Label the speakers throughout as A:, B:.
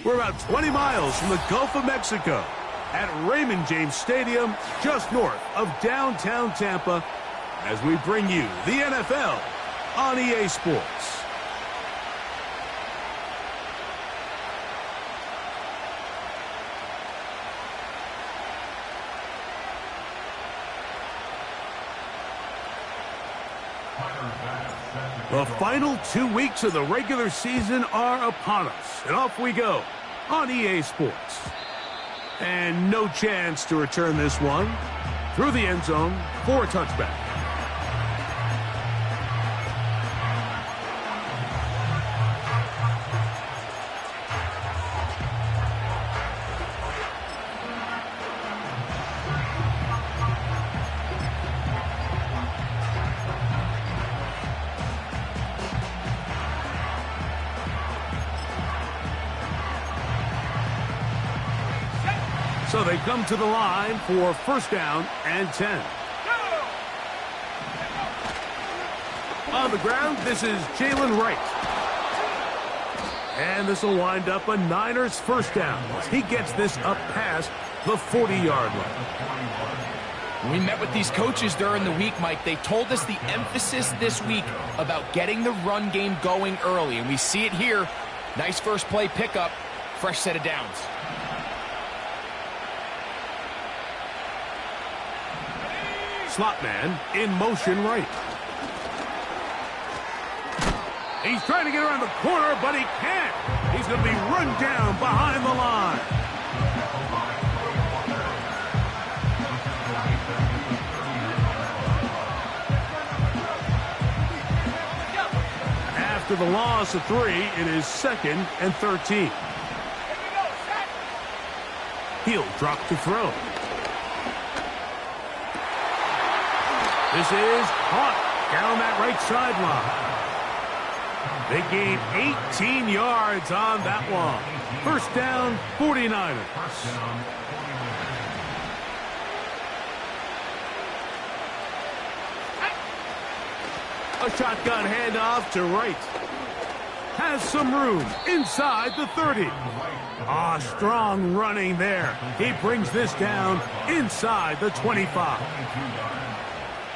A: We're about 20 miles from the Gulf of Mexico at Raymond James Stadium, just north of downtown Tampa, as we bring you the NFL on EA Sports. The final 2 weeks of the regular season are upon us, and off we go on EA Sports. And no chance to return this one through the end zone for a touchback. So they come to the line for first down and 10. On the ground, this is Jalen Wright. And this will wind up a Niners first down as he gets this up past the 40-yard line.
B: We met with these coaches during the week, Mike. They told us the emphasis this week about getting the run game going early, and we see it here. Nice first play pickup, fresh set of downs.
A: Slot man in motion right. He's trying to get around the corner, but he can't. He's going to be run down behind the line. After the loss of 3, it is 2nd and 13. He'll drop to throw. This is caught down that right sideline. They gain 18 yards on that one. First down, 49ers. A shotgun handoff to Wright. Has some room inside the 30. Strong running there. He brings this down inside the 25.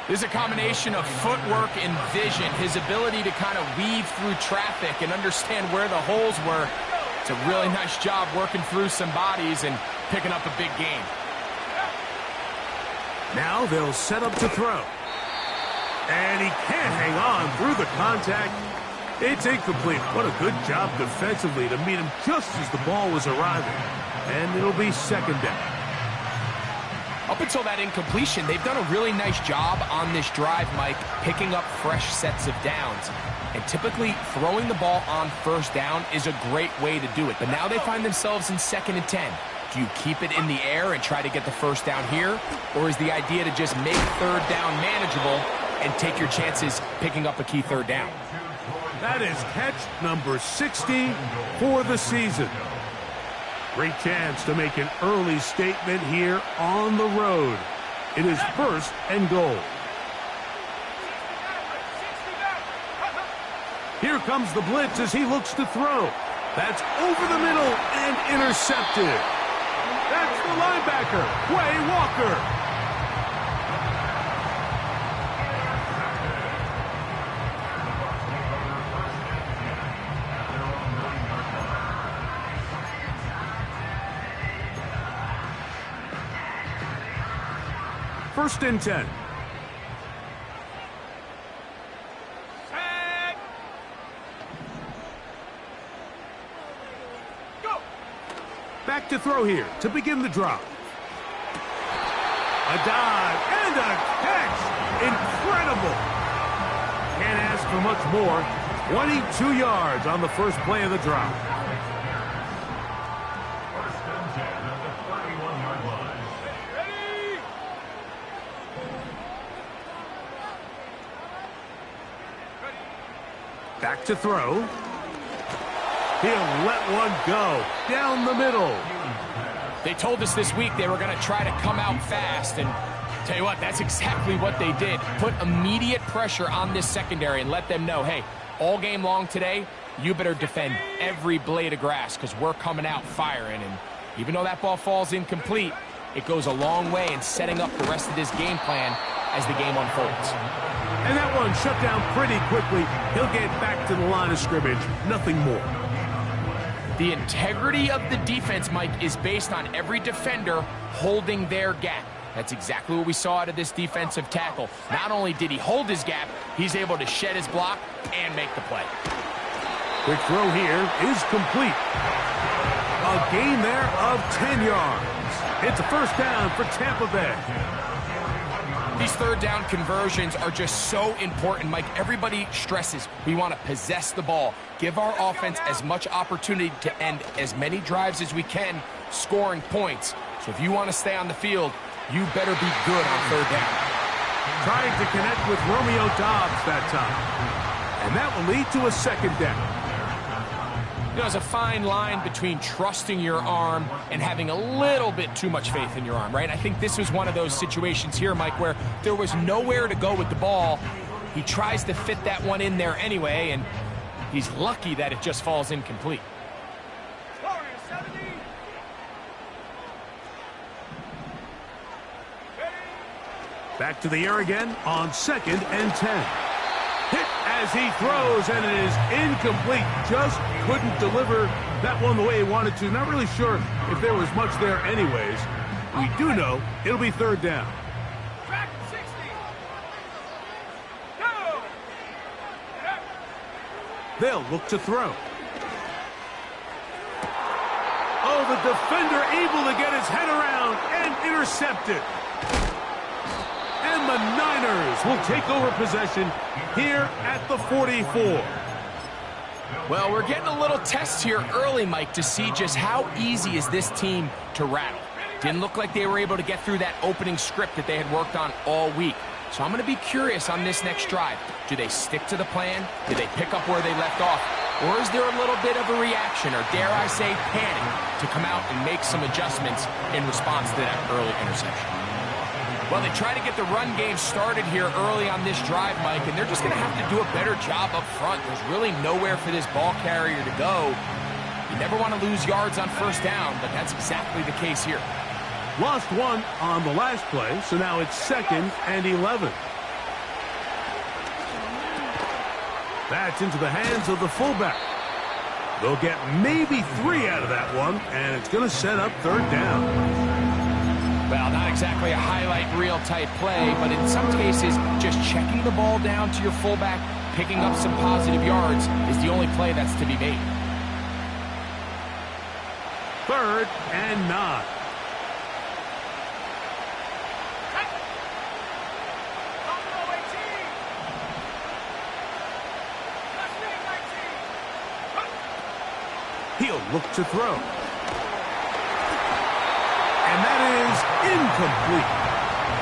B: This is a combination of footwork and vision, his ability to kind of weave through traffic and understand where the holes were. It's a really nice job working through some bodies and picking up a big gain.
A: Now they'll set up to throw. And he can't hang on through the contact. It's incomplete. What a good job defensively to meet him just as the ball was arriving. And it'll be second down.
B: Up until that incompletion, they've done a really nice job on this drive, Mike, picking up fresh sets of downs. And typically, throwing the ball on first down is a great way to do it. But now they find themselves in 2nd and 10. Do you keep it in the air and try to get the first down here? Or is the idea to just make third down manageable and take your chances picking up a key third down?
A: That is catch number 60 for the season. Great chance to make an early statement here on the road. It is 1st and goal. Here comes the blitz as he looks to throw. That's over the middle and intercepted. That's the linebacker, Quay Walker. First and 10. Set. Go. Back to throw here to begin the drop. A dive and a catch. Incredible. Can't ask for much more. 22 yards on the first play of the drop. Back to throw. He'll let one go down the middle.
B: They told us this week they were going to try to come out fast, and tell you what, that's exactly what they did. Put immediate pressure on this secondary and let them know, hey, all game long today, you better defend every blade of grass because we're coming out firing. And even though that ball falls incomplete, it goes a long way in setting up the rest of this game plan as the game unfolds.
A: And that one shut down pretty quickly. He'll get back to the line of scrimmage, nothing more.
B: The integrity of the defense, Mike, is based on every defender holding their gap. That's exactly what we saw out of this defensive tackle. Not only did he hold his gap, he's able to shed his block and make the play.
A: Quick throw here is complete. A gain there of 10 yards. It's a first down for Tampa Bay.
B: These third down conversions are just so important, Mike. Everybody stresses we want to possess the ball, give our offense as much opportunity to end as many drives as we can, scoring points. So if you want to stay on the field, you better be good on third down.
A: Trying to connect with Romeo Doubs that time. And that will lead to a second down.
B: You know, there's a fine line between trusting your arm and having a little bit too much faith in your arm, right? I think this was one of those situations here, Mike, where there was nowhere to go with the ball. He tries to fit that one in there anyway, and he's lucky that it just falls incomplete.
A: Back to the air again on 2nd and 10. Hit as he throws, and it is incomplete. Just couldn't deliver that one the way he wanted to. Not really sure if there was much there anyways. We do know it'll be third down.
C: Track 60. Go.
A: They'll look to throw. Oh, the defender able to get his head around and intercept it. And the Niners will take over possession here at the 44.
B: Well, we're getting a little test here early, Mike, to see just how easy is this team to rattle. Didn't look like they were able to get through that opening script that they had worked on all week. So I'm going to be curious on this next drive. Do they stick to the plan? Do they pick up where they left off? Or is there a little bit of a reaction, or dare I say panic, to come out and make some adjustments in response to that early interception? Well, they try to get the run game started here early on this drive, Mike, and they're just going to have to do a better job up front. There's really nowhere for this ball carrier to go. You never want to lose yards on first down, but that's exactly the case here.
A: Lost one on the last play, so now it's 2nd and 11. That's into the hands of the fullback. They'll get maybe 3 out of that one, and it's going to set up third down.
B: Well, not exactly a highlight reel type play, but in some cases, just checking the ball down to your fullback, picking up some positive yards is the only play that's to be made.
A: 3rd and 9. He'll look to throw. And that is incomplete.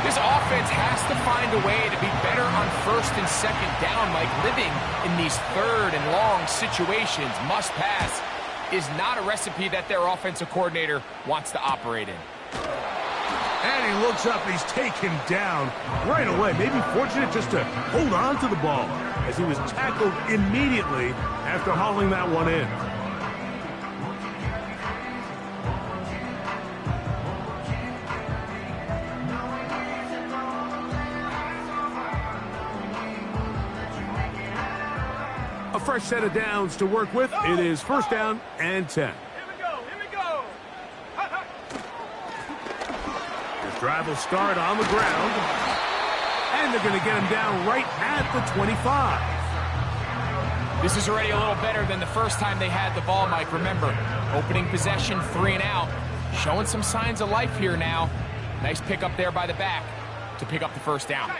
B: This offense has to find a way to be better on 1st and 2nd down, Mike. Living in these 3rd and long situations, must pass, is not a recipe that their offensive coordinator wants to operate in.
A: And he looks up, he's taken down right away. Maybe fortunate just to hold on to the ball as he was tackled immediately after hauling that one in. A fresh set of downs to work with. It is 1st down and 10.
C: Here we go.
A: This drive will start on the ground. And they're going to get him down right at the 25.
B: This is already a little better than the first time they had the ball, Mike. Remember, opening possession, 3 and out. Showing some signs of life here now. Nice pick up there by the back to pick up the first down.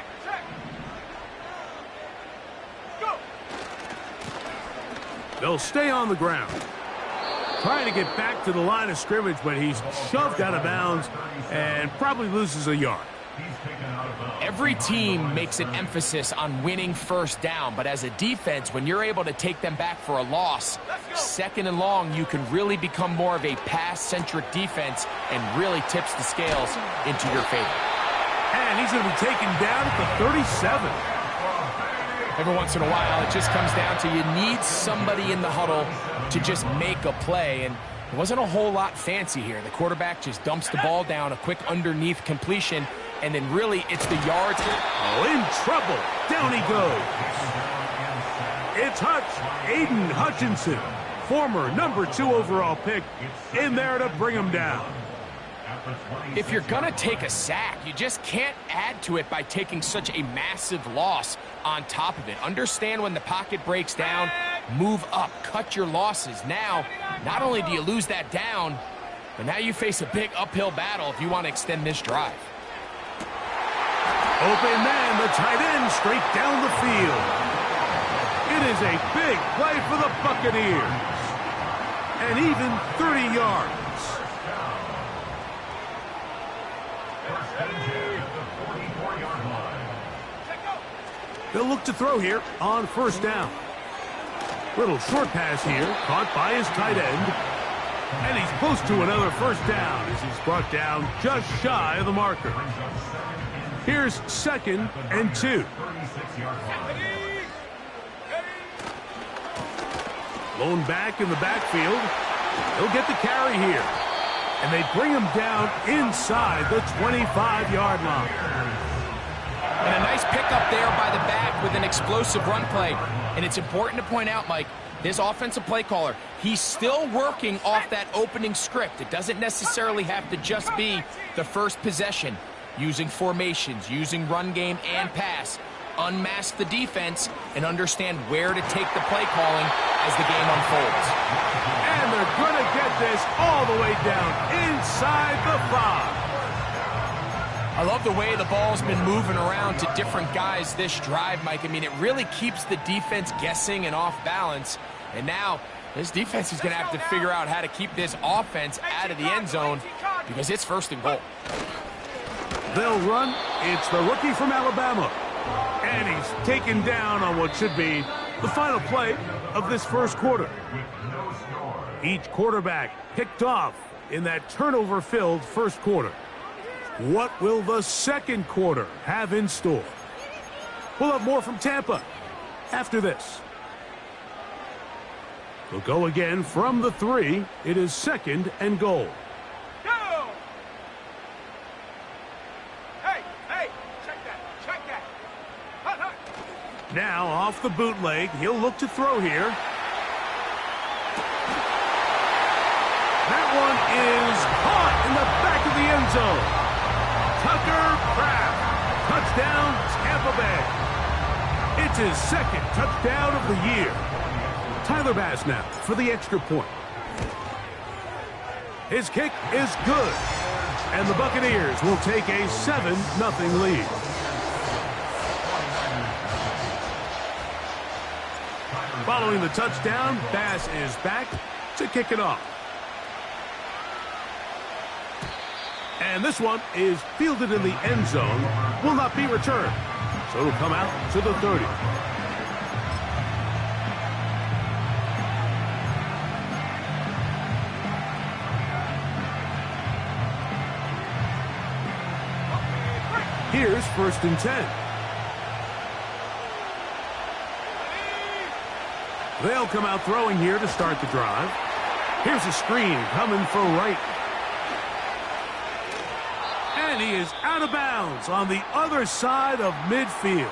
A: They'll stay on the ground. Trying to get back to the line of scrimmage, but he's shoved out of bounds and probably loses a yard.
B: Every team makes an emphasis on winning first down, but as a defense, when you're able to take them back for a loss, 2nd and long, you can really become more of a pass-centric defense and really tips the scales into your favor.
A: And he's going to be taken down at the 37.
B: Every once in a while, it just comes down to you need somebody in the huddle to just make a play, and it wasn't a whole lot fancy here. The quarterback just dumps the ball down, a quick underneath completion, and then really it's the yards.
A: Oh, in trouble. Down he goes. It's Aiden Hutchinson, former #2 overall pick, in there to bring him down.
B: If you're going to take a sack, you just can't add to it by taking such a massive loss on top of it. Understand when the pocket breaks down, move up, cut your losses. Now, not only do you lose that down, but now you face a big uphill battle if you want to extend this drive.
A: Open man, the tight end, straight down the field. It is a big play for the Buccaneers. And even 30 yards. They'll look to throw here on first down. Little short pass here, caught by his tight end. And he's close to another first down as he's brought down just shy of the marker. Here's 2nd and 2. Lone back in the backfield. He'll get the carry here. And they bring him down inside the 25-yard line.
B: And a nice pickup there by the back with an explosive run play. And it's important to point out, Mike, this offensive play caller, he's still working off that opening script. It doesn't necessarily have to just be the first possession. Using formations, using run game and pass. Unmask the defense and understand where to take the play calling as the game unfolds.
A: And they're going to get this all the way down inside the 5.
B: I love the way the ball's been moving around to different guys this drive, Mike. I mean, it really keeps the defense guessing and off balance. And now, this defense is going to have to figure out how to keep this offense out of the end zone because it's 1st and goal.
A: They'll run. It's the rookie from Alabama. And he's taken down on what should be the final play of this first quarter. Each quarterback picked off in that turnover-filled first quarter. What will the second quarter have in store? We'll have more from Tampa after this. We'll go again from the 3. It is 2nd and goal.
C: Go! Hey, check that. Hut.
A: Now off the bootleg, he'll look to throw here. That one is caught in the back of the end zone. Tucker Kraft, touchdown Tampa Bay. It's his 2nd touchdown of the year. Tyler Bass now for the extra point. His kick is good. And the Buccaneers will take a 7-0 lead. Following the touchdown, Bass is back to kick it off. And this one is fielded in the end zone, will not be returned. So it'll come out to the 30. Here's 1st and 10. They'll come out throwing here to start the drive. Here's a screen coming for Wright. And he is out of bounds on the other side of midfield.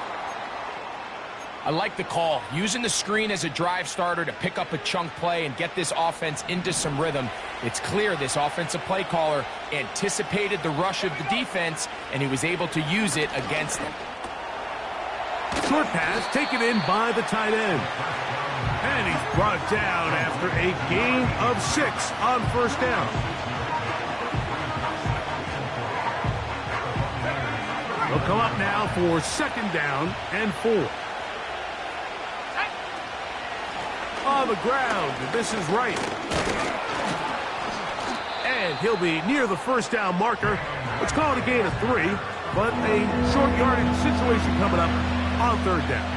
B: I like the call. Using the screen as a drive starter to pick up a chunk play and get this offense into some rhythm. It's clear this offensive play caller anticipated the rush of the defense, and he was able to use it against them.
A: Short pass taken in by the tight end. And he's brought down after a gain of 6 on first down. They'll come up now for 2nd down and 4. On the ground, this is Wright. And he'll be near the first down marker. Let's call it a gain of 3, but a short yardage situation coming up on 3rd down.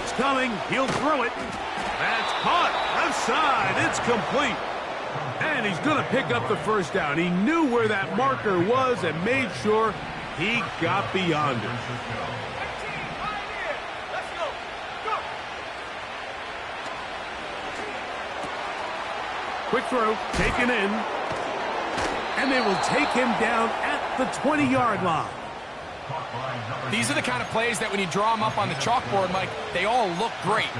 A: Blitz coming. He'll throw it. That's caught. Left side. It's complete. And he's going to pick up the first down. He knew where that marker was and made sure he got beyond it. Quick throw, taken in. And they will take him down at the 20-yard line.
B: These are the kind of plays that when you draw them up on the chalkboard, Mike, they all look great.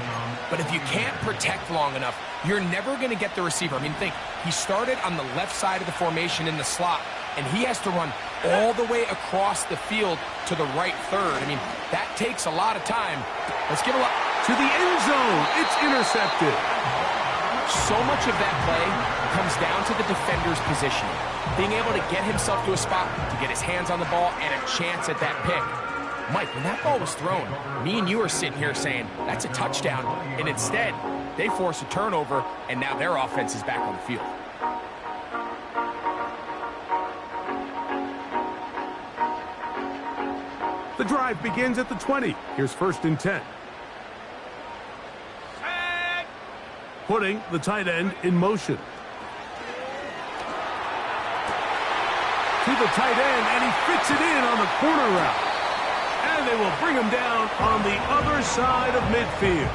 B: But if you can't protect long enough, you're never going to get the receiver. I mean, think, he started on the left side of the formation in the slot, and he has to run all the way across the field to the right third. I mean, that takes a lot of time. Let's give a lot.
A: To the end zone. It's intercepted.
B: So much of that play comes down to the defender's positioning. Being able to get himself to a spot, to get his hands on the ball, and a chance at that pick. Mike, when that ball was thrown, me and you are sitting here saying, that's a touchdown. And instead, they force a turnover, and now their offense is back on the field.
A: The drive begins at the 20. Here's 1st and 10. Putting the tight end in motion. To the tight end, and he fits it in on the corner route. And they will bring him down on the other side of midfield.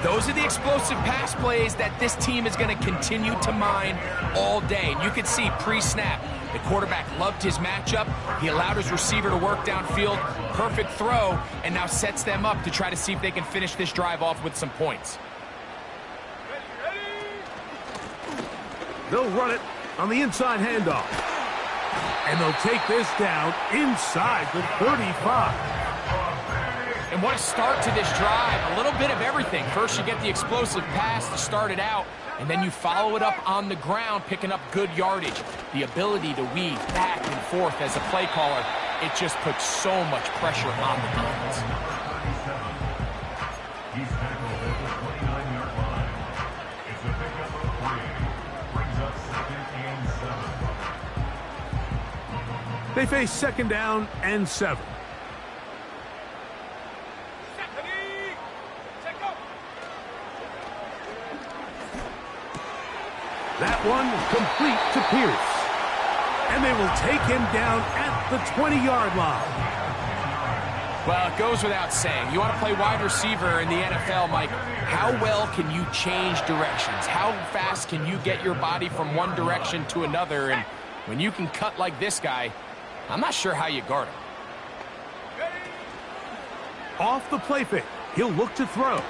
B: Those are the explosive pass plays that this team is going to continue to mine all day. And you can see pre-snap, the quarterback loved his matchup. He allowed his receiver to work downfield. Perfect throw, and now sets them up to try to see if they can finish this drive off with some points.
A: They'll run it on the inside handoff. And they'll take this down inside the 35.
B: And what a start to this drive. A little bit of everything. First, you get the explosive pass to start it out, and then you follow it up on the ground, picking up good yardage. The ability to weave back and forth as a play caller, it just puts so much pressure on the defense.
A: They face 2nd down and 7. That one complete to Pierce. And they will take him down at the 20-yard line.
B: Well, it goes without saying. You want to play wide receiver in the NFL, Mike, how well can you change directions? How fast can you get your body from one direction to another? And when you can cut like this guy, I'm not sure how you guard him.
A: Off the play fake, he'll look to throw.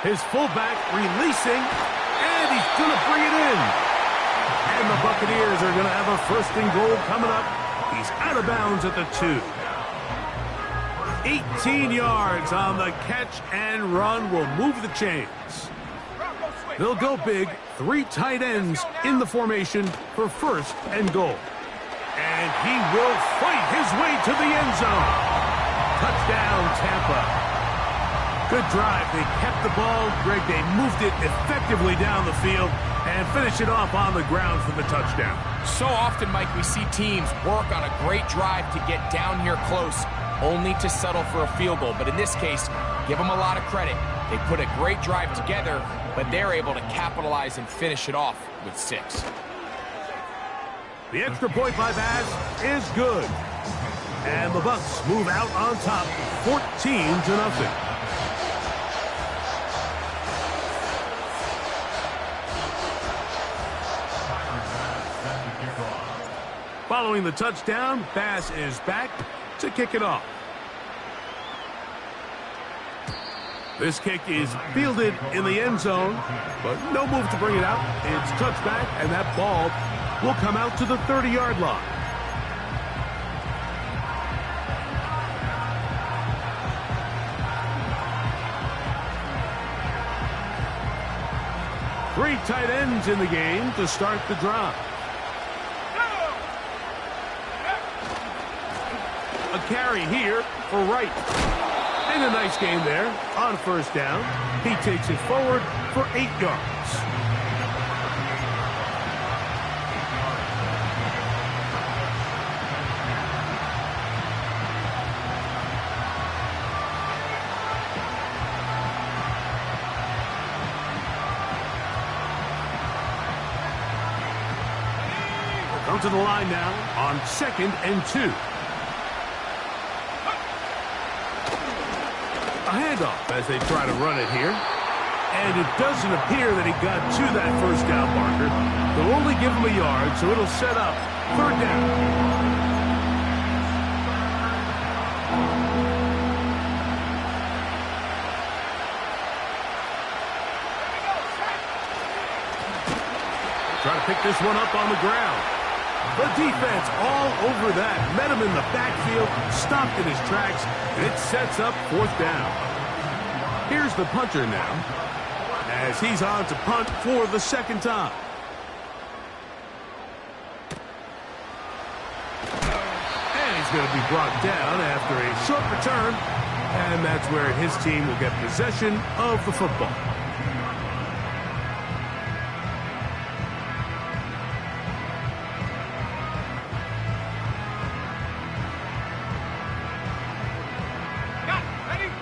A: His fullback releasing, and he's going to bring it in. And the Buccaneers are going to have a 1st and goal coming up. He's out of bounds at the 2. 18 yards on the catch and run will move the chains. They'll go big, 3 tight ends in the formation for 1st and goal. And he will fight his way to the end zone. Touchdown, Tampa. Good drive. They kept the ball. Greg, they moved it effectively down the field and finish it off on the ground for the touchdown.
B: So often, Mike, we see teams work on a great drive to get down here close, only to settle for a field goal. But in this case, give them a lot of credit. They put a great drive together, but they're able to capitalize and finish it off with 6.
A: The extra point by Bass is good. And the Bucs move out on top, 14-0. Following the touchdown, Bass is back to kick it off. This kick is fielded in the end zone, but no move to bring it out. It's touched back, and that ball will come out to the 30-yard line. Three tight ends in the game to start the drive. A carry here for Wright. And a nice game there on 1st down. He takes it forward for 8 yards. Down to the line now on 2nd and 2. A handoff as they try to run it here. And it doesn't appear that he got to that first down marker. They'll only give him a yard, so it'll set up 3rd down. Try to pick this one up on the ground. The defense all over that. Met him in the backfield, stopped in his tracks, and it sets up 4th down. Here's the punter now, as he's on to punt for the 2nd time. And he's going to be brought down after a short return, and that's where his team will get possession of the football.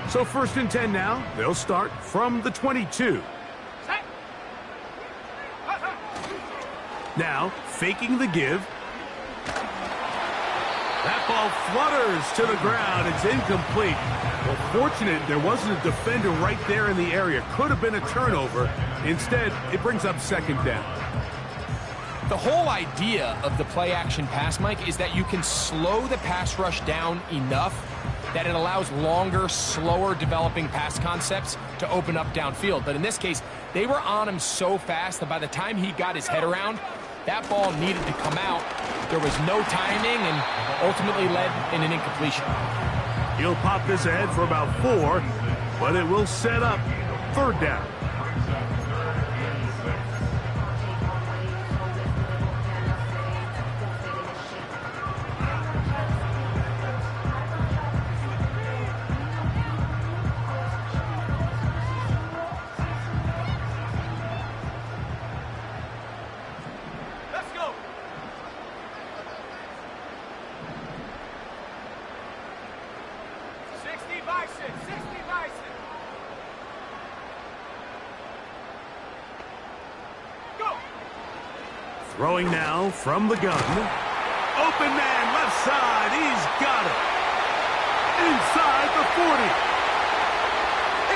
A: So 1st and 10 now. They'll start from the 22. Now, faking the give. That ball flutters to the ground. It's incomplete. Well, fortunate there wasn't a defender right there in the area. Could have been a turnover. Instead, it brings up 2nd down.
B: The whole idea of the play-action pass, Mike, is that you can slow the pass rush down enough that it allows longer, slower developing pass concepts to open up downfield. But in this case, they were on him so fast that by the time he got his head around, that ball needed to come out. There was no timing and ultimately led in an incompletion.
A: He'll pop this ahead for about 4, but it will set up 3rd down. Throwing now from the gun. Open man, left side. He's got it. Inside the 40.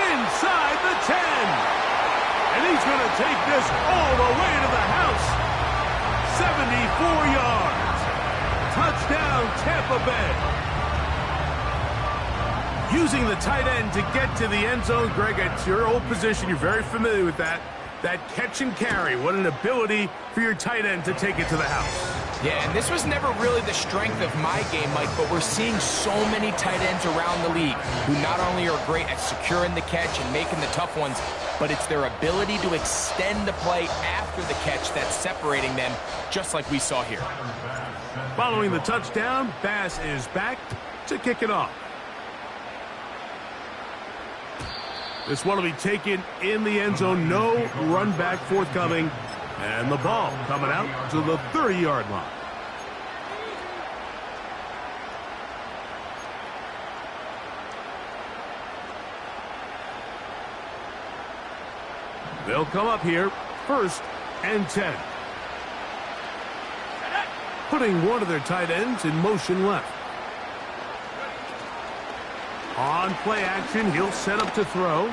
A: Inside the 10. And he's going to take this all the way to the house. 74 yards. Touchdown, Tampa Bay. Using the tight end to get to the end zone. Greg, it's your old position. You're very familiar with that. That catch and carry. What an ability for your tight end to take it to the house.
B: Yeah, and this was never really the strength of my game, Mike, but we're seeing so many tight ends around the league who not only are great at securing the catch and making the tough ones, but it's their ability to extend the play after the catch that's separating them, just like we saw here.
A: Following the touchdown, Bass is back to kick it off. This one will be taken in the end zone. No run back forthcoming. And the ball coming out to the 30-yard line. They'll come up here, 1st and 10. Putting one of their tight ends in motion left. On play action, he'll set up to throw.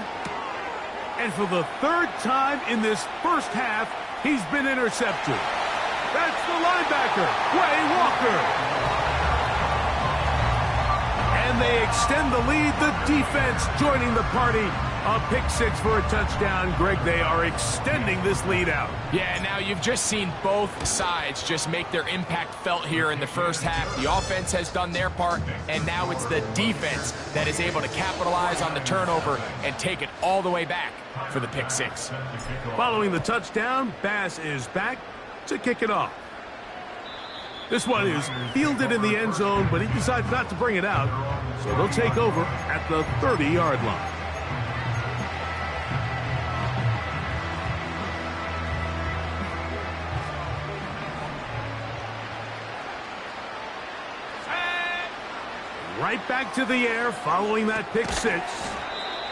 A: And for the 3rd time in this first half, he's been intercepted. That's the linebacker, Quay Walker. And they extend the lead. The defense joining the party. A pick 6 for a touchdown. Greg, they are extending this lead out.
B: Yeah, now you've just seen both sides just make their impact felt here in the first half. The offense has done their part, and now it's the defense that is able to capitalize on the turnover and take it all the way back for the pick 6.
A: Following the touchdown, Bass is back to kick it off. This one is fielded in the end zone, but he decides not to bring it out, so they'll take over at the 30-yard line. Right back to the air following that pick 6.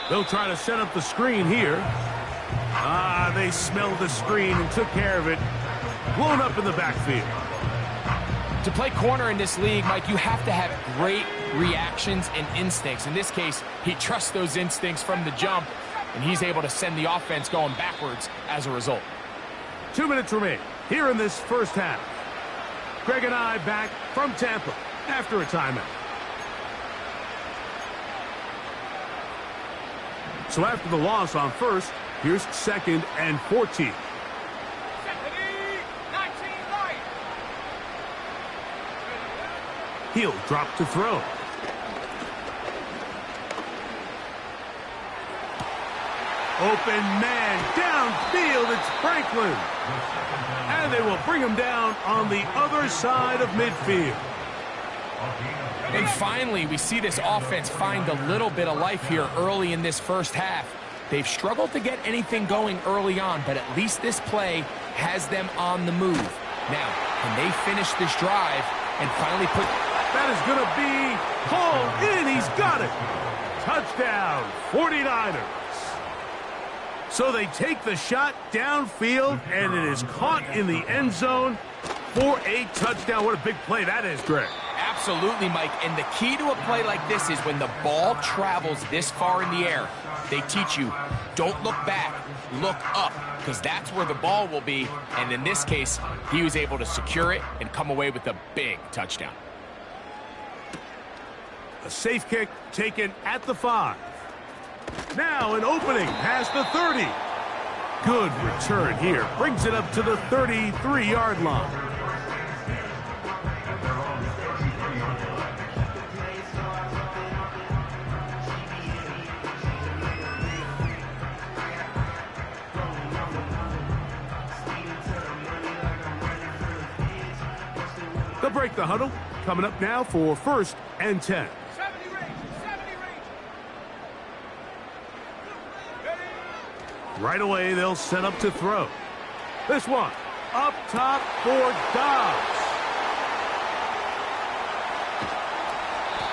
A: They'll try to set up the screen here. They smelled the screen and took care of it. Blown up in the backfield.
B: To play corner in this league, Mike, you have to have great reactions and instincts. In this case, he trusts those instincts from the jump, and he's able to send the offense going backwards as a result.
A: 2 minutes remain here in this first half. Greg and I back from Tampa after a timeout. So after the loss on first, here's 2nd and 14. He'll drop to throw. Open man downfield. It's Franklin. And they will bring him down on the other side of midfield.
B: And finally, we see this offense find a little bit of life here early in this first half. They've struggled to get anything going early on, but at least this play has them on the move. Now, can they finish this drive and finally put...
A: That is going to be hauled in. He's got it. Touchdown, 49ers. So they take the shot downfield, and it is caught in the end zone for a touchdown. What a big play that is, Greg.
B: Absolutely, Mike. And the key to a play like this is when the ball travels this far in the air, they teach you, don't look back, look up, because that's where the ball will be. And in this case, he was able to secure it and come away with a big touchdown.
A: A safe kick taken at the 5. Now an opening past the 30. Good return here. Brings it up to the 33-yard line. They'll break the huddle. Coming up now for 1st and 10. Right away, they'll set up to throw. This one, up top for Dobbs.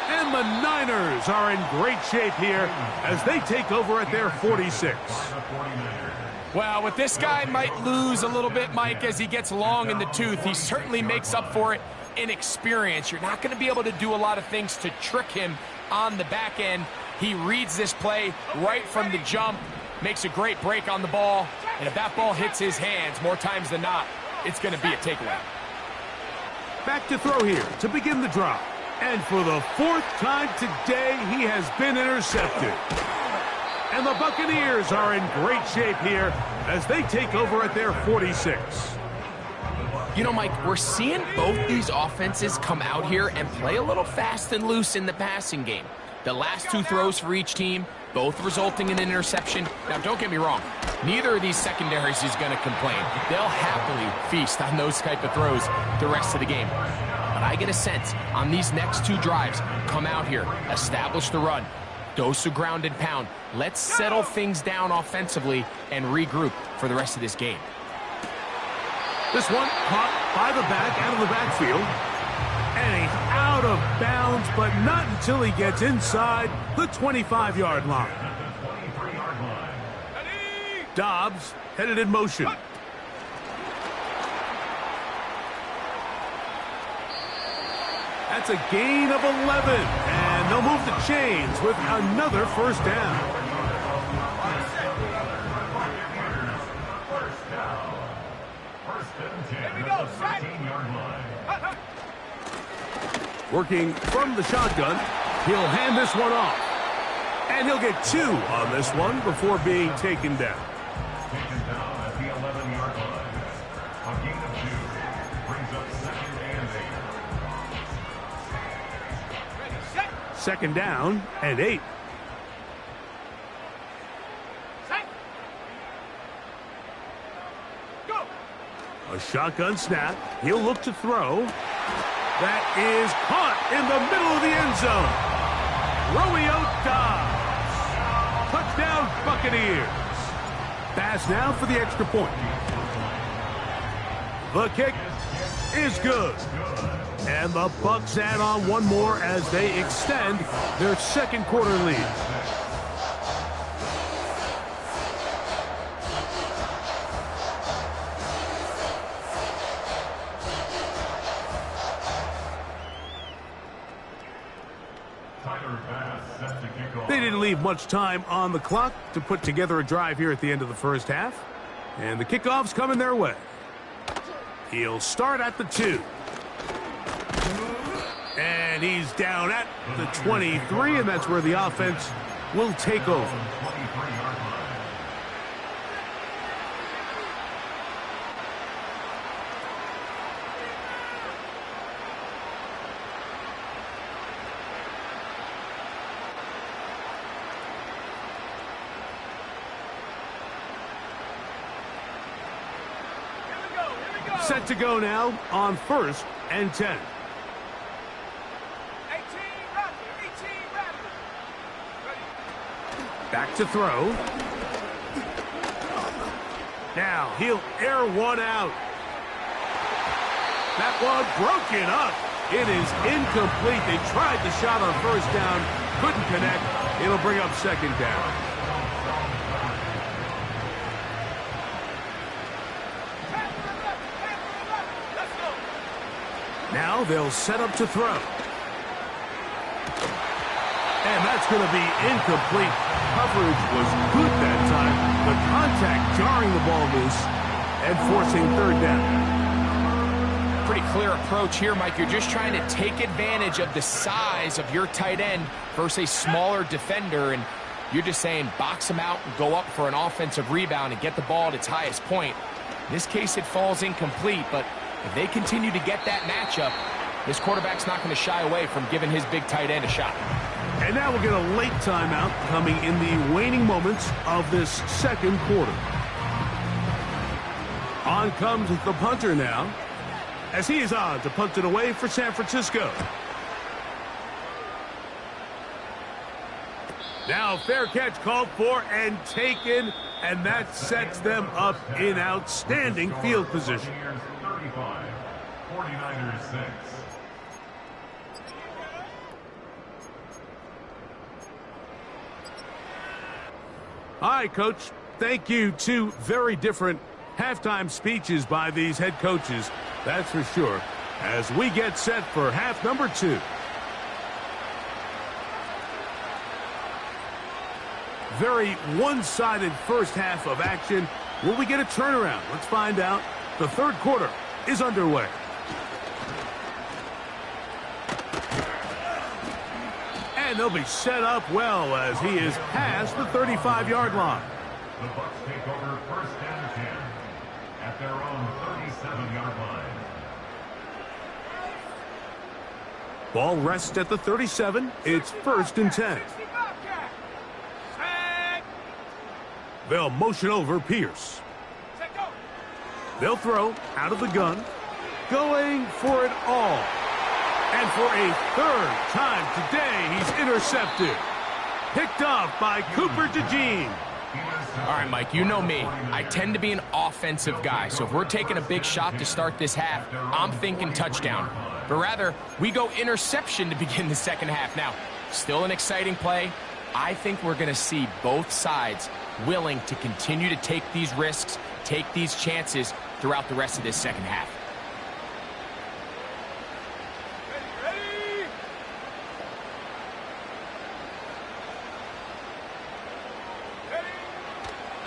A: And the Niners are in great shape here as they take over at their 46.
B: Well, with this guy might lose a little bit, Mike, as he gets long in the tooth. He certainly makes up for it in experience. You're not going to be able to do a lot of things to trick him on the back end. He reads this play right from the jump. Makes a great break on the ball, and if that ball hits his hands more times than not, it's going to be a takeaway.
A: Back to throw here to begin the drive. And for the 4th time today, he has been intercepted. And the Buccaneers are in great shape here as they take over at their 46.
B: You know, Mike, we're seeing both these offenses come out here and play a little fast and loose in the passing game. The last 2 throws for each team, both resulting in an interception. Now, don't get me wrong. Neither of these secondaries is going to complain. They'll happily feast on those type of throws the rest of the game. But I get a sense on these next 2 drives, come out here, establish the run, dose of ground and pound. Let's settle things down offensively and regroup for the rest of this game.
A: This one caught by the back out of the backfield. And he's out of bounds, but not until he gets inside the 25-yard line. Dobbs headed in motion. That's a gain of 11, and they'll move the chains with another first down. Working from the shotgun, he'll hand this one off. And he'll get 2 on this one before being taken down.
D: Taken down at the 11-yard line. A gain of 2 brings up 2nd and 8.
A: 2nd down and 8.
C: Go.
A: A shotgun snap. He'll look to throw. That is caught in the middle of the end zone. Romeo Dobbs. Touchdown, Buccaneers. Pass now for the extra point. The kick is good. And the Bucs add on one more as they extend their 2nd quarter lead. They didn't leave much time on the clock to put together a drive here at the end of the first half. And the kickoff's coming their way. He'll start at the 2. And he's down at the 23, and that's where the offense will take over. Set to go now on 1st and 10.
C: 18 ready.
A: Back to throw. Now he'll air one out. That one broken up. It is incomplete. They tried the shot on 1st down. Couldn't connect. It'll bring up 2nd down. Now they'll set up to throw. And that's going to be incomplete. Coverage was good that time. The contact jarring the ball loose and forcing 3rd down.
B: Pretty clear approach here, Mike. You're just trying to take advantage of the size of your tight end versus a smaller defender, and you're just saying box him out and go up for an offensive rebound and get the ball at its highest point. In this case, it falls incomplete, but if they continue to get that matchup, this quarterback's not going to shy away from giving his big tight end a shot.
A: And now we'll get a late timeout coming in the waning moments of this 2nd quarter. On comes the punter now, as he is on to punt it away for San Francisco. Now fair catch called for and taken, and that sets them up in outstanding field position.
D: 35, 49ers 6.
A: All right, Coach. Thank you. 2 very different halftime speeches by these head coaches, that's for sure, as we get set for half number 2. Very one-sided first half of action. Will we get a turnaround? Let's find out. The 3rd quarter is underway. And they'll be set up well as he is past the 35-yard line.
D: The Bucs take over 1st and 10 at their own 37-yard line.
A: Ball rests at the 37. It's 1st and 10. They'll motion over Pierce. They'll throw out of the gun, going for it all. And for a 3rd time today, he's intercepted. Picked off by Cooper DeJean.
B: All right, Mike, you know me. I tend to be an offensive guy, so if we're taking a big shot to start this half, I'm thinking touchdown. But rather, we go interception to begin the 2nd half. Now, still an exciting play. I think we're going to see both sides willing to continue to take these risks, take these chances throughout the rest of this 2nd half.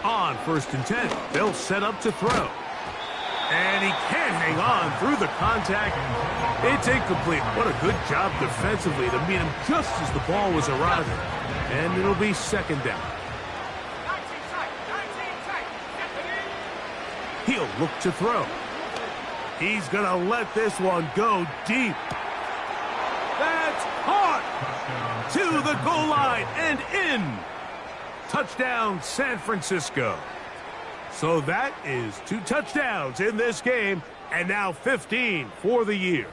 A: On 1st and 10, they'll set up to throw. And he can't hang on through the contact. It's incomplete. What a good job defensively to meet him just as the ball was arriving. And it'll be 2nd down. He'll look to throw. He's going to let this one go deep. That's caught to the goal line and in. Touchdown, San Francisco. So that is 2 touchdowns in this game, and now 15 for the year.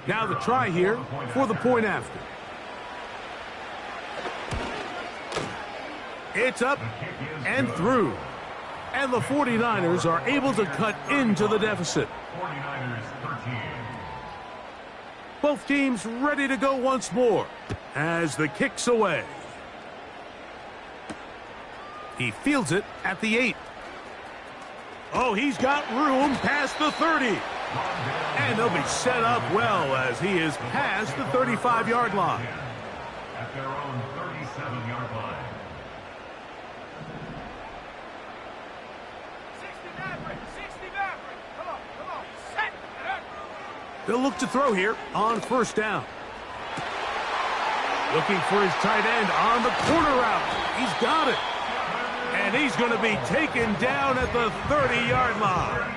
A: Now the try here for the point after. It's up and through. And the 49ers are able to cut into the deficit.
D: 49ers 13.
A: Both teams ready to go once more as the kick's away. He fields it at the 8. Oh, he's got room past the 30. And they'll be set up well as he is past the 35-yard line.
D: At their own 37-yard line.
C: 60 Maverick, 60 Maverick. Come on, set.
A: They'll look to throw here on first down. Looking for his tight end on the corner route. He's got it. And he's going to be taken down at the 30-yard line.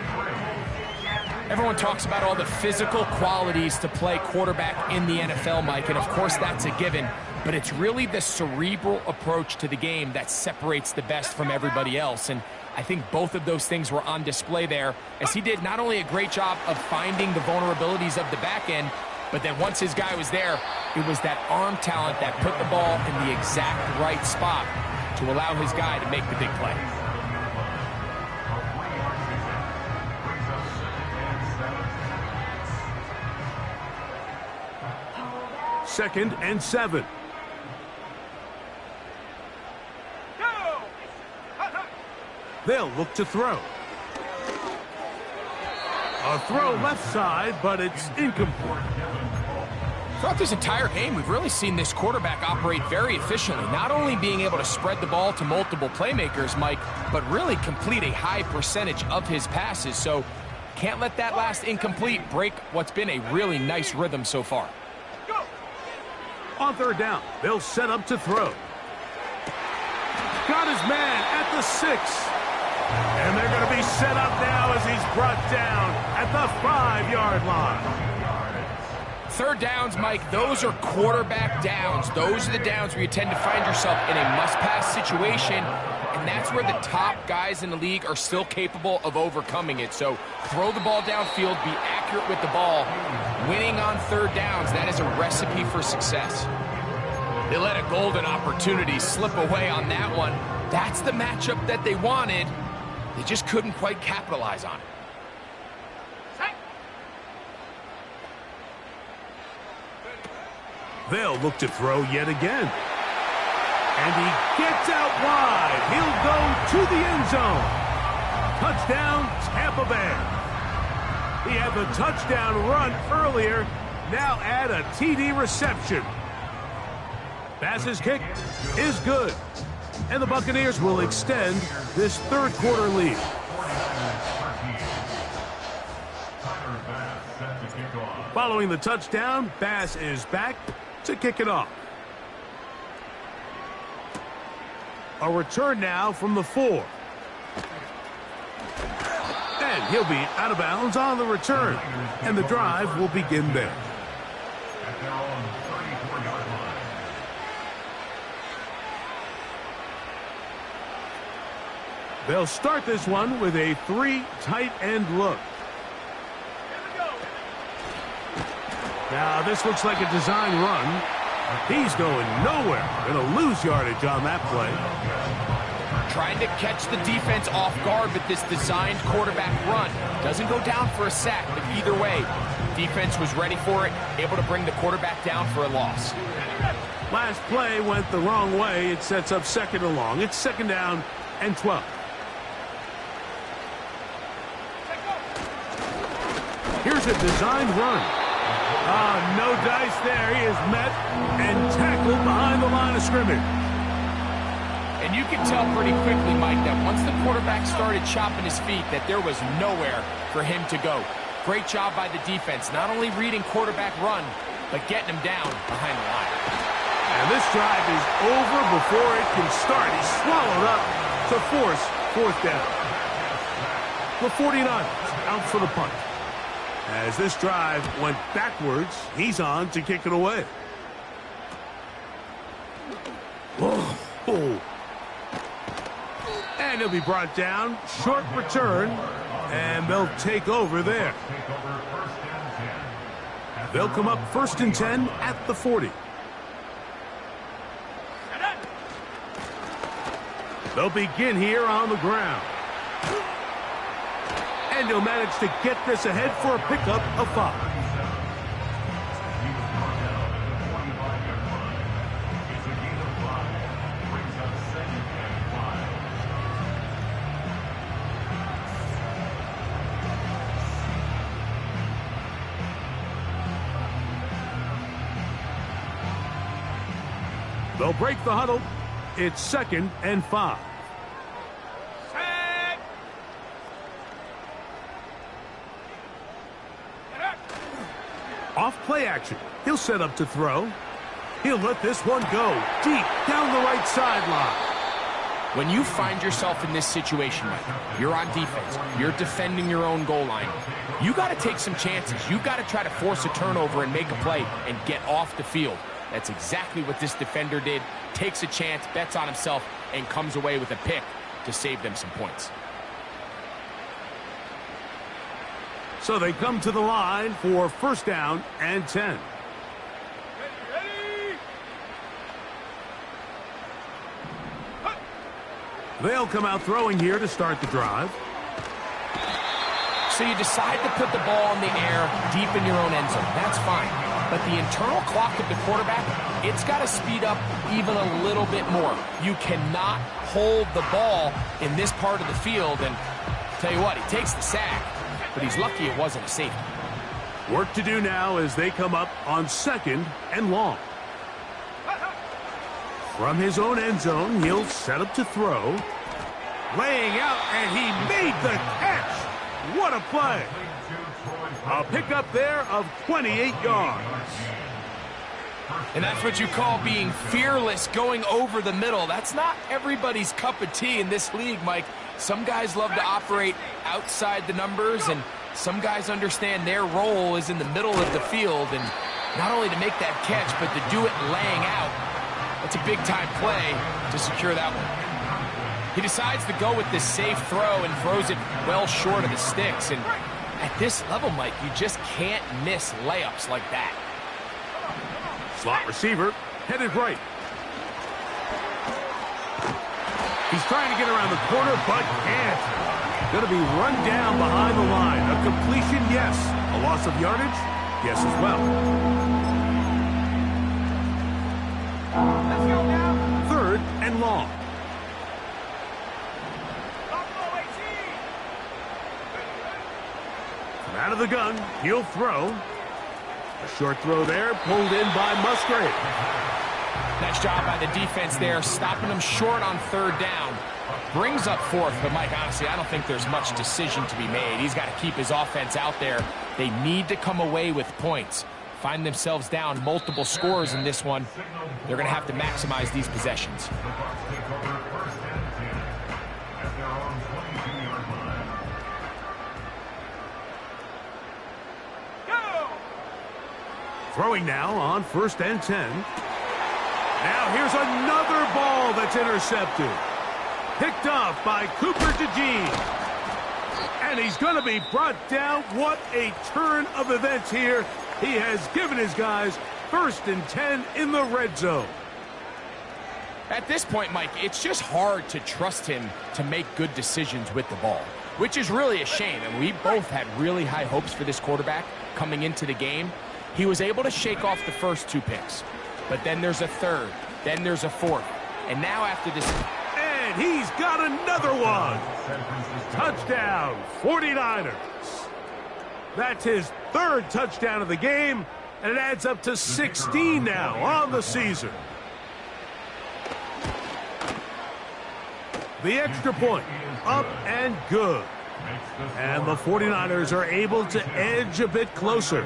B: Everyone talks about all the physical qualities to play quarterback in the NFL, Mike, and of course that's a given, but it's really the cerebral approach to the game that separates the best from everybody else, and I think both of those things were on display there, as he did not only a great job of finding the vulnerabilities of the back end, but then once his guy was there, it was that arm talent that put the ball in the exact right spot to allow his guy to make the big play.
A: Second and 7.
C: Go!
A: They'll look to throw. A throw left side, but it's incomplete.
B: Throughout this entire game, we've really seen this quarterback operate very efficiently, not only being able to spread the ball to multiple playmakers, Mike, but really complete a high percentage of his passes. So can't let that last incomplete break what's been a really nice rhythm so far.
A: On third down, they'll set up to throw. Got his man at the 6. And they're going to be set up now as he's brought down at the 5-yard line.
B: Third downs, Mike, those are quarterback downs. Those are the downs where you tend to find yourself in a must-pass situation, and that's where the top guys in the league are still capable of overcoming it. So throw the ball downfield, be accurate with the ball. Winning on third downs, that is a recipe for success. They let a golden opportunity slip away on that one. That's the matchup that they wanted. They just couldn't quite capitalize on it.
A: They'll look to throw yet again. And he gets out wide. He'll go to the end zone. Touchdown, Tampa Bay. He had the touchdown run earlier. Now add a TD reception. Pass's kick is good. And the Buccaneers will extend this third quarter lead. Following the touchdown, Bass is back to kick it off. A return now from the 4. And he'll be out of bounds on the return. And the drive will begin there.
D: At their own 34-yard line.
A: They'll start this one with a 3 tight end look. Now this looks like a design run. He's going nowhere. Going to lose yardage on that play.
B: Trying to catch the defense off guard with this designed quarterback run. Doesn't go down for a sack, but either way, defense was ready for it, able to bring the quarterback down for a loss.
A: Last play went the wrong way. It sets up second and long. It's second down and 12. Here's a designed run. No dice there. He is met and tackled behind the line of scrimmage.
B: And you can tell pretty quickly, Mike, that once the quarterback started chopping his feet, that there was nowhere for him to go. Great job by the defense, not only reading quarterback run, but getting him down behind the line.
A: And this drive is over before it can start. He's swallowed up to force fourth down. The 49ers out for the punt. As this drive went backwards, he's on to kick it away. Whoa. And he'll be brought down. Short return. And they'll take over there. They'll come up first and 10 at the 40. They'll begin here on the ground. And he'll manage to get this ahead for a pickup of 5. They'll break the huddle. It's 2nd and 5.
C: Set. Get up.
A: Off play action. He'll set up to throw. He'll let this one go deep down the right sideline.
B: When you find yourself in this situation, Mike, you're on defense, you're defending your own goal line, you got to take some chances. You got to try to force a turnover and make a play and get off the field. That's exactly what this defender did. Takes a chance, bets on himself, and comes away with a pick to save them some points.
A: So they come to the line for 1st down and 10.
C: Ready.
A: They'll come out throwing here to start the drive.
B: So you decide to put the ball in the air deep in your own end zone. That's fine. But the internal clock of the quarterback, it's got to speed up even a little bit more. You cannot hold the ball in this part of the field. And tell you what, he takes the sack, but he's lucky it wasn't a safety.
A: Work to do now as they come up on 2nd and long. From his own end zone, he'll set up to throw. Laying out, and he made the catch. What a play. A pickup there of 28 yards.
B: And that's what you call being fearless, going over the middle. That's not everybody's cup of tea in this league, Mike. Some guys love to operate outside the numbers, and some guys understand their role is in the middle of the field, and not only to make that catch, but to do it laying out. That's a big-time play to secure that one. He decides to go with this safe throw and throws it well short of the sticks. And at this level, Mike, you just can't miss layups like that.
A: Slot receiver headed right. He's trying to get around the corner, but can't. Going to be run down behind the line. A completion, yes. A loss of yardage, yes as well.
C: Let's go now.
A: 3rd and long.
C: Buffalo 18.
A: From out of the gun, he'll throw. A short throw there, pulled in by Musgrave.
B: Nice job by the defense there, stopping him short on 3rd down. Brings up 4th, but Mike, honestly, I don't think there's much decision to be made. He's got to keep his offense out there. They need to come away with points. Find themselves down multiple scores in this one. They're going to have to maximize these possessions.
C: Go.
A: Throwing now on 1st and 10. Now here's another ball that's intercepted. Picked off by Cooper DeJean. And he's going to be brought down. What a turn of events here. He has given his guys 1st and 10 in the red zone.
B: At this point, Mike, it's just hard to trust him to make good decisions with the ball, which is really a shame. And we both had really high hopes for this quarterback coming into the game. He was able to shake off the first 2 picks, but then there's a 3rd, then there's a 4th. And now after this...
A: And he's got another one. Touchdown, 49ers. That's his 3rd touchdown of the game, and it adds up to 16 now on the season. The extra point, up and good. And the 49ers are able to edge a bit closer.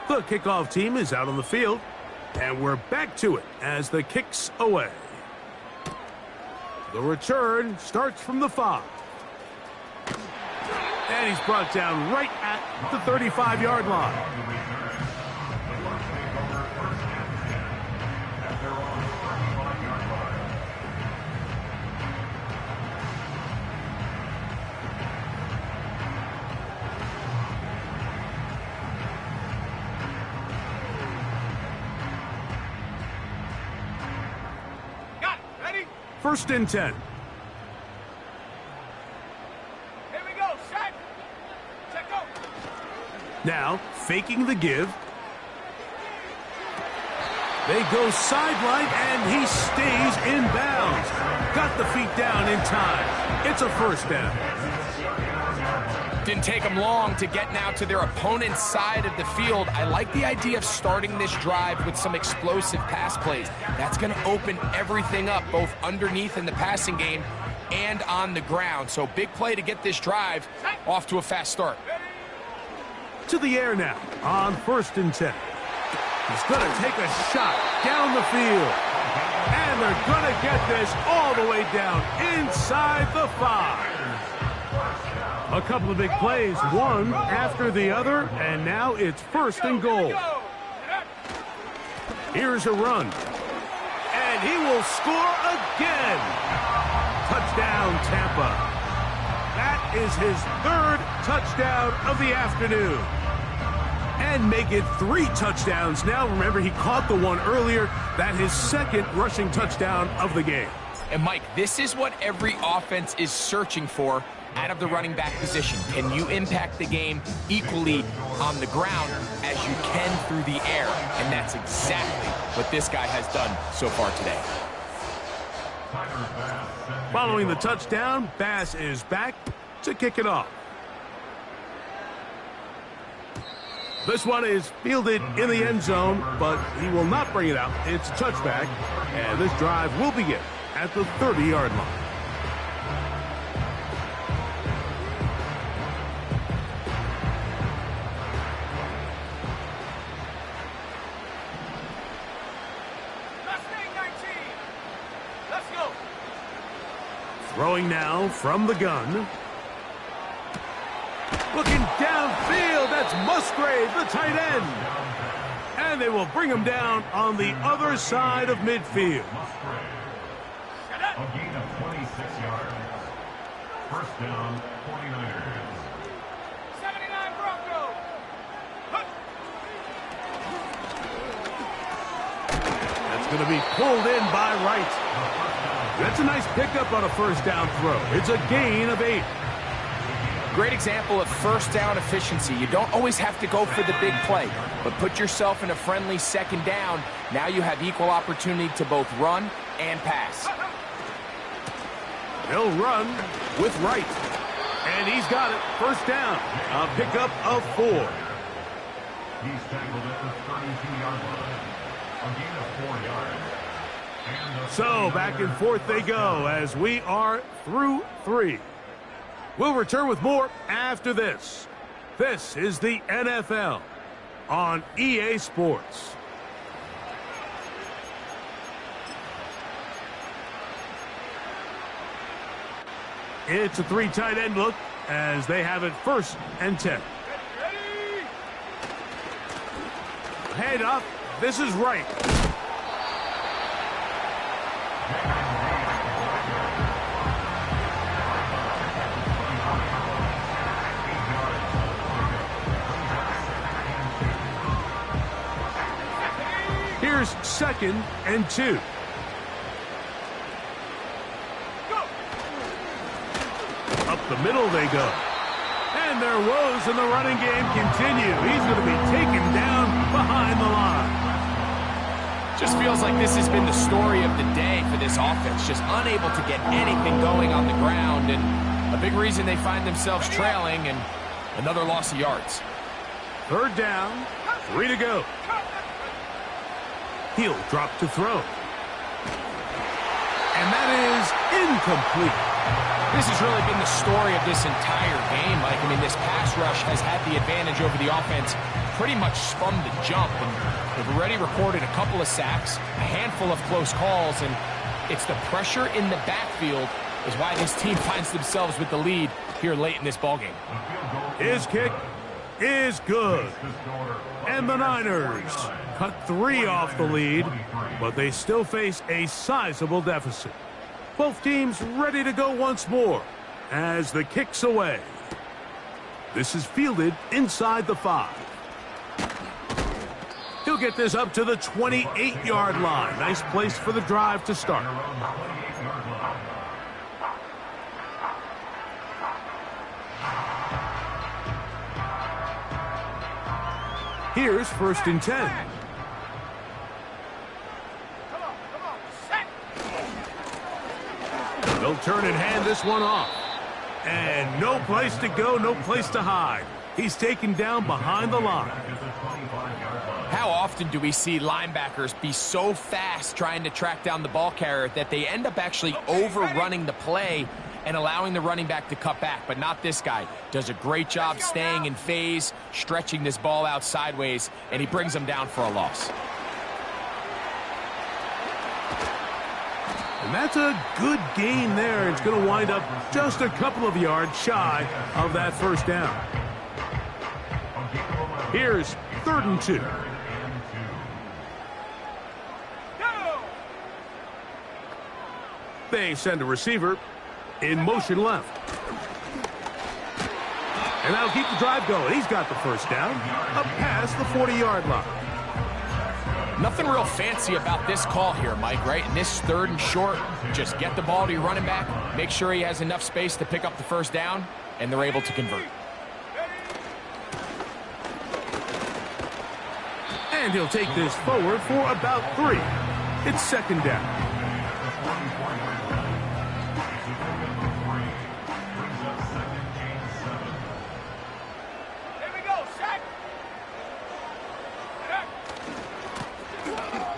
A: The kickoff team is out on the field, and we're back to it as the kick's away. The return starts from the 5. And he's brought down right at the 35-yard line.
C: Got it. Ready?
A: 1st and 10.
C: Here we go. Set. Check go.
A: Now, faking the give. They go sideline, and he stays in bounds. Got the feet down in time. It's a 1st down.
B: Didn't take them long to get now to their opponent's side of the field. I like the idea of starting this drive with some explosive pass plays. That's going to open everything up, both underneath in the passing game and on the ground. So big play to get this drive off to a fast start.
A: To the air now on 1st and 10. He's going to take a shot down the field. And they're going to get this all the way down inside the 5. A couple of big plays, one after the other, and now it's 1st and goal. Here's a run. And he will score again. Touchdown, Tampa. That is his 3rd touchdown of the afternoon. And make it 3 touchdowns now. Remember, he caught the one earlier. That his 2nd rushing touchdown of the game.
B: And Mike, this is what every offense is searching for out of the running back position. Can you impact the game equally on the ground as you can through the air? And that's exactly what this guy has done so far today.
A: Following the touchdown, Bass is back to kick it off. This one is fielded in the end zone, but he will not bring it out. It's a touchback, and this drive will begin at the 30-yard line. Throwing now from the gun. Looking downfield, that's Musgrave, the tight end. And they will bring him down on the other side of midfield.
D: A gain of 26 yards. 1st down, 49ers.
C: 79 Broncos.
A: That's going to be pulled in by Wright. That's a nice pickup on a 1st down throw. It's a gain of 8.
B: Great example of 1st down efficiency. You don't always have to go for the big play, but put yourself in a friendly 2nd down. Now you have equal opportunity to both run and pass.
A: He'll run with Wright. And he's got it. 1st down. A pickup of 4.
D: He's tackled at the 32-yard line. A gain of 4 yards.
A: So back and forth they go as we are through 3. We'll return with more after this. This is the NFL on EA Sports. It's a 3 tight end look as they have it 1st and 10. Head up. This is Wright. Here's 2nd and 2. Up the middle they go. And their woes in the running game continue. He's going to be taken down behind the line.
B: Just feels like this has been the story of the day for this offense. Just unable to get anything going on the ground. And a big reason they find themselves trailing and another loss of yards.
A: 3rd down, 3 to go. He'll drop to throw. And that is incomplete.
B: This has really been the story of this entire game, Mike. I mean, this pass rush has had the advantage over the offense pretty much from the jump. And they've already recorded a couple of sacks, a handful of close calls, and it's the pressure in the backfield is why this team finds themselves with the lead here late in this ballgame.
A: His kick is good. And the Niners cut 3 off the lead, but they still face a sizable deficit. Both teams ready to go once more as the kick's away. This is fielded inside the 5. He'll get this up to the 28-yard line. Nice place for the drive to start. Here's 1st and 10. They'll turn and hand this one off. And no place to go, no place to hide. He's taken down behind the line.
B: How often do we see linebackers be so fast trying to track down the ball carrier that they end up actually overrunning the play and allowing the running back to cut back? But not this guy. Does a great job staying in phase, stretching this ball out sideways, and he brings them down for a loss.
A: And that's a good gain there. It's going to wind up just a couple of yards shy of that first down. Here's 3rd and 2. They send a receiver in motion left. And that'll keep the drive going. He's got the first down up past the 40-yard line.
B: Nothing real fancy about this call here, Mike, right? In this 3rd and short, just get the ball to your running back, make sure he has enough space to pick up the first down, and they're able to convert.
A: And he'll take this forward for about 3. It's 2nd down.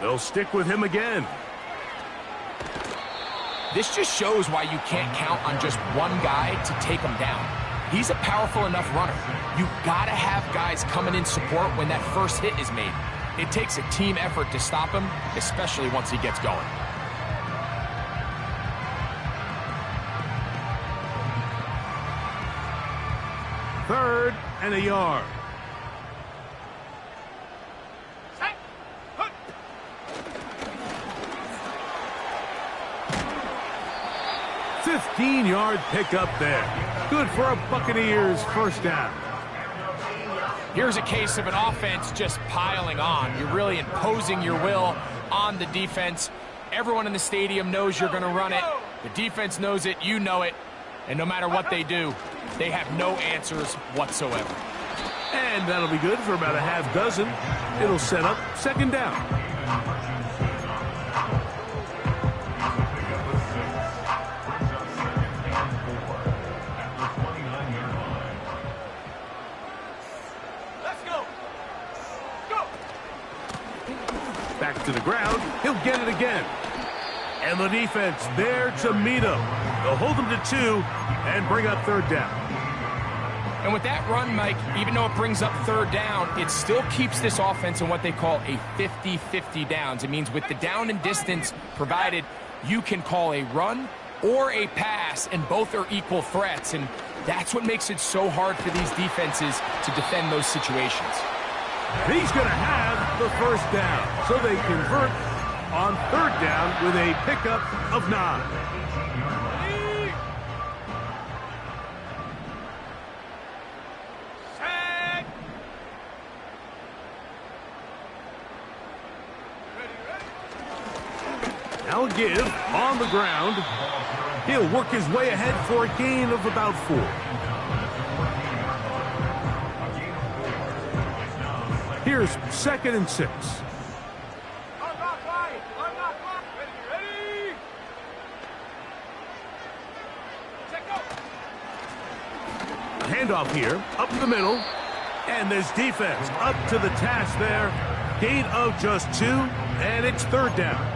A: They'll stick with him again.
B: This just shows why you can't count on just one guy to take him down. He's a powerful enough runner. You gotta have guys coming in support when that first hit is made. It takes a team effort to stop him, especially once he gets going.
A: Third and a yard. 15-yard pickup there. Good for a Buccaneers first down.
B: Here's a case of an offense just piling on. You're really imposing your will on the defense. Everyone in the stadium knows you're going to run it. The defense knows it, you know it. And no matter what they do, they have no answers whatsoever.
A: And that'll be good for about a half dozen. It'll set up 2nd down. Back to the ground. He'll get it again. And the defense there to meet him. They'll hold him to 2 and bring up 3rd down.
B: And with that run, Mike, even though it brings up 3rd down, it still keeps this offense in what they call a 50-50 downs. It means with the down and distance provided, you can call a run or a pass, and both are equal threats. And that's what makes it so hard for these defenses to defend those situations.
A: He's going to have the first down, so they convert on 3rd down with a pickup of 9. Now give on the ground. He'll work his way ahead for a gain of about 4. Here's 2nd and 6. Handoff here, up the middle. And this defense up to the task there. Gain of just 2, and it's 3rd down.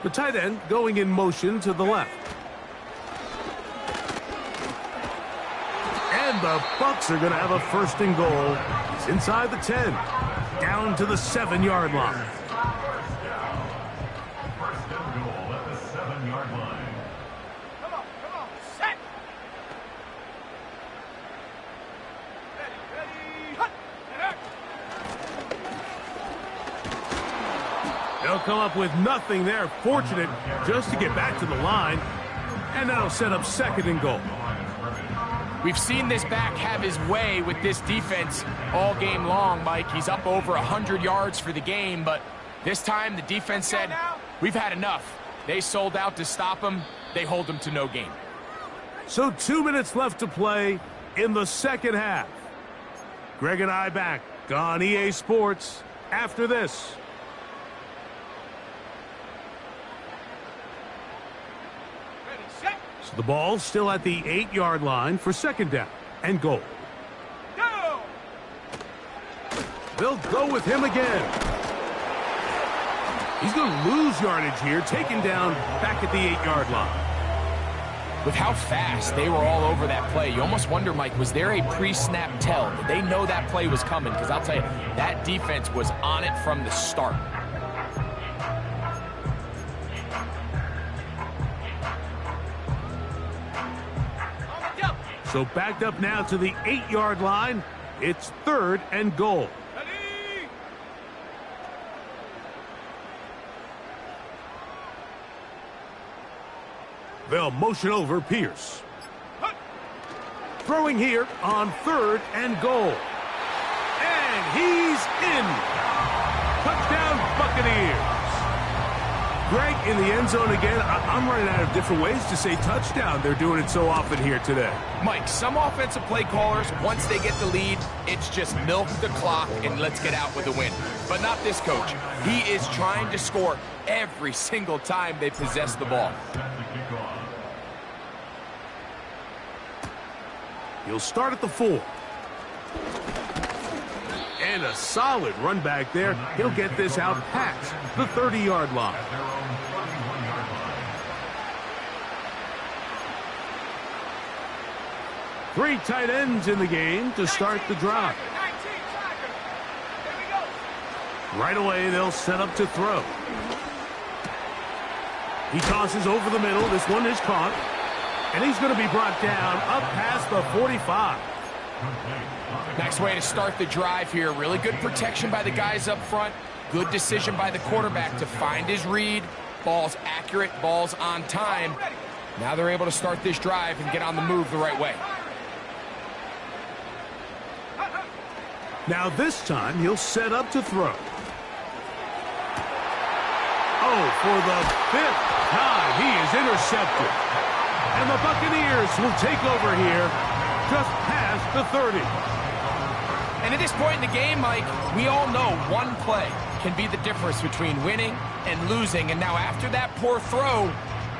A: The tight end going in motion to the left. And the Bucs are going to have a 1st and goal. He's inside the 10, down to the 7-yard line.
D: 1st and goal at the 7-yard line.
C: Come on, set. Ready, hut,
A: They'll come up with nothing there. Fortunate just to get back to the line. And that'll set up 2nd and goal.
B: We've seen this back have his way with this defense all game long, Mike. He's up over 100 yards for the game, but this time the defense said, we've had enough. They sold out to stop him. They hold him to no gain.
A: So 2 minutes left to play. in the second half. Greg and I back on EA Sports after this.
C: Ready, set,
A: So the ball still at the 8-yard line for second down and goal.
C: go!
A: They'll go with him again. He's going to lose yardage here, taken down back at the 8-yard line.
B: With how fast they were all over that play, you almost wonder, Mike, was there a pre-snap tell? Did they know that play was coming? Because I'll tell you, that defense was on it from the start.
A: So backed up now to the 8-yard line. It's third and goal.
C: Ready!
A: They'll motion over Pierce. Throwing here on third and goal. And he's in. Touchdown Buccaneers. Greg in the end zone again. I'm running out of different ways to say touchdown. They're doing it so often here today.
B: Mike, some offensive play callers, once they get the lead, it's just milk the clock and let's get out with a win. But not this coach. He is trying to score every single time they possess the ball.
A: He'll start at the 4. And a solid run back there. He'll get this out past the 30-yard line. Three tight ends in the game to start the drive.
C: 19 tackle. Here we go.
A: Right away, they'll set up to throw. He tosses over the middle. This one is caught. And he's going to be brought down up past the 45.
B: Nice way to start the drive here. Really good protection by the guys up front. Good decision by the quarterback to find his read. Ball's accurate, ball's on time. Now they're able to start this drive and get on the move the right way.
A: Now this time, he'll set up to throw. Oh, for the 5th time, he is intercepted. And the Buccaneers will take over here just past the 30.
B: And at this point in the game, Mike, we all know one play can be the difference between winning and losing. And now after that poor throw,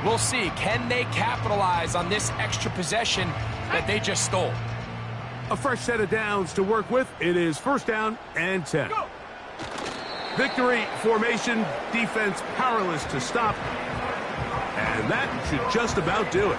B: we'll see. Can they capitalize on this extra possession that they just stole?
A: A fresh set of downs to work with. It is first down and 10.
C: Go!
A: Victory formation, defense powerless to stop. And that should just about do it.